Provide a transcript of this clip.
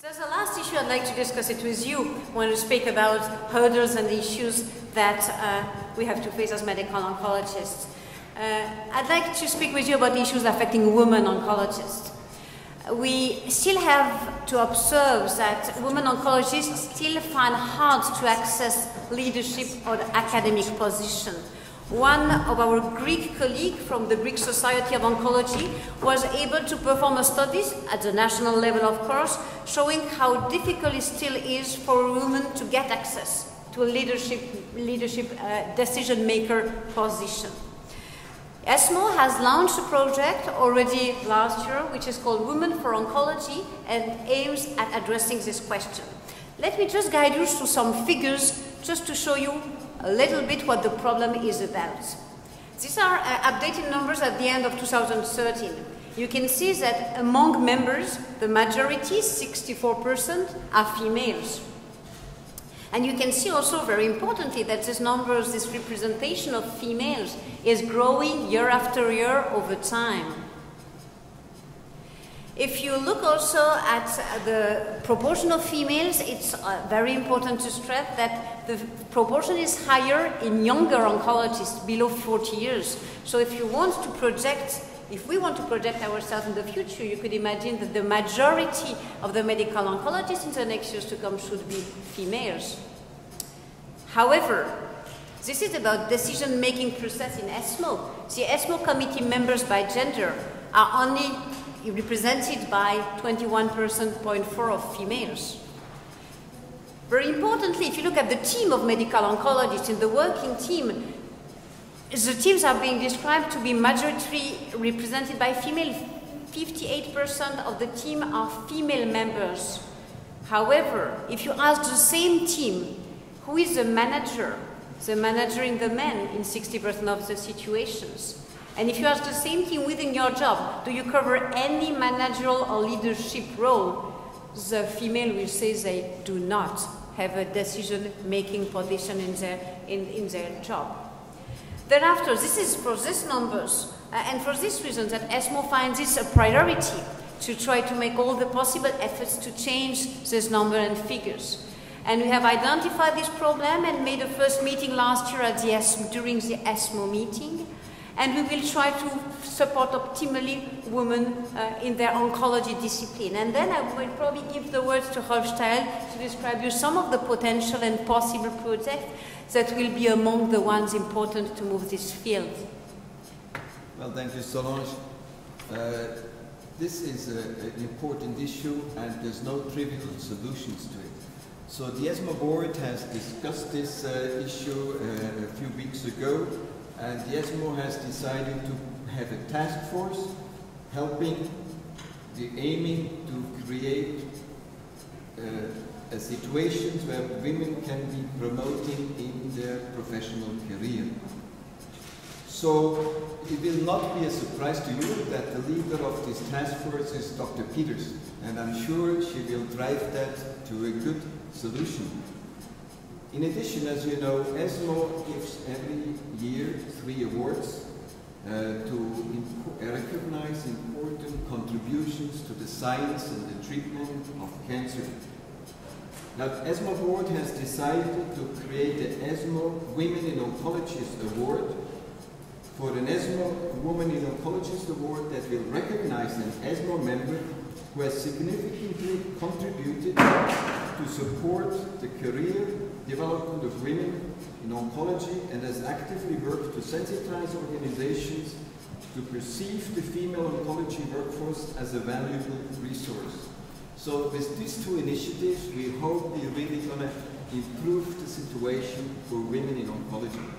There's a last issue I'd like to discuss it with you when we speak about hurdles and issues that we have to face as medical oncologists. I'd like to speak with you about issues affecting women oncologists. We still have to observe that women oncologists still find hard to access leadership or academic position. One of our Greek colleagues from the Greek Society of Oncology was able to perform a study at the national level, of course, showing how difficult it still is for women to get access to a leadership decision-maker position. ESMO has launched a project already last year, which is called Women for Oncology, and aims at addressing this question. Let me just guide you through some figures just to show you a little bit what the problem is about. These are updated numbers at the end of 2013. You can see that among members, the majority, 64%, are females. And you can see also, very importantly, that this numbers, this representation of females is growing year after year over time. If you look also at the proportion of females, it's very important to stress that the proportion is higher in younger oncologists, below 40 years. So if you want to project, if we want to project ourselves in the future, you could imagine that the majority of the medical oncologists in the next years to come should be females. However, this is about decision-making process in ESMO. The ESMO committee members by gender are only represented by 21.4% of females. Very importantly, if you look at the team of medical oncologists in the working team, the teams are being described to be majority represented by female. 58% of the team are female members. However, if you ask the same team, who is the manager in the men in 60% of the situations? And if you ask the same team within your job, do you cover any managerial or leadership role? The female will say they do not have a decision-making position in their job. Thereafter, this is for these numbers, and for this reason that ESMO finds this a priority to try to make all the possible efforts to change this number and figures. And we have identified this problem and made a first meeting last year at during the ESMO meeting. And we will try to support optimally women in their oncology discipline. And then I will probably give the words to Rolf Steil to describe you some of the potential and possible projects that will be among the ones important to move this field. Well, thank you, Solange. This is an important issue, and there's no trivial solutions to it. So the ESMO board has discussed this issue a few weeks ago, and the ESMO has decided to have a task force aiming to create situations where women can be promoting in their professional career. So it will not be a surprise to you that the leader of this task force is Dr. Peters, and I'm sure she will drive that to a good solution. In addition, as you know, ESMO gives every year 3 awards to recognize important contributions to the science and the treatment of cancer. Now, the ESMO board has decided to create the ESMO Women in Oncologist Award. For an ESMO Woman in Oncologist Award that will recognize an ESMO member who has significantly contributed to support the career development of women in oncology and has actively worked to sensitize organizations to perceive the female oncology workforce as a valuable resource. So with these 2 initiatives, we hope we're really going to improve the situation for women in oncology.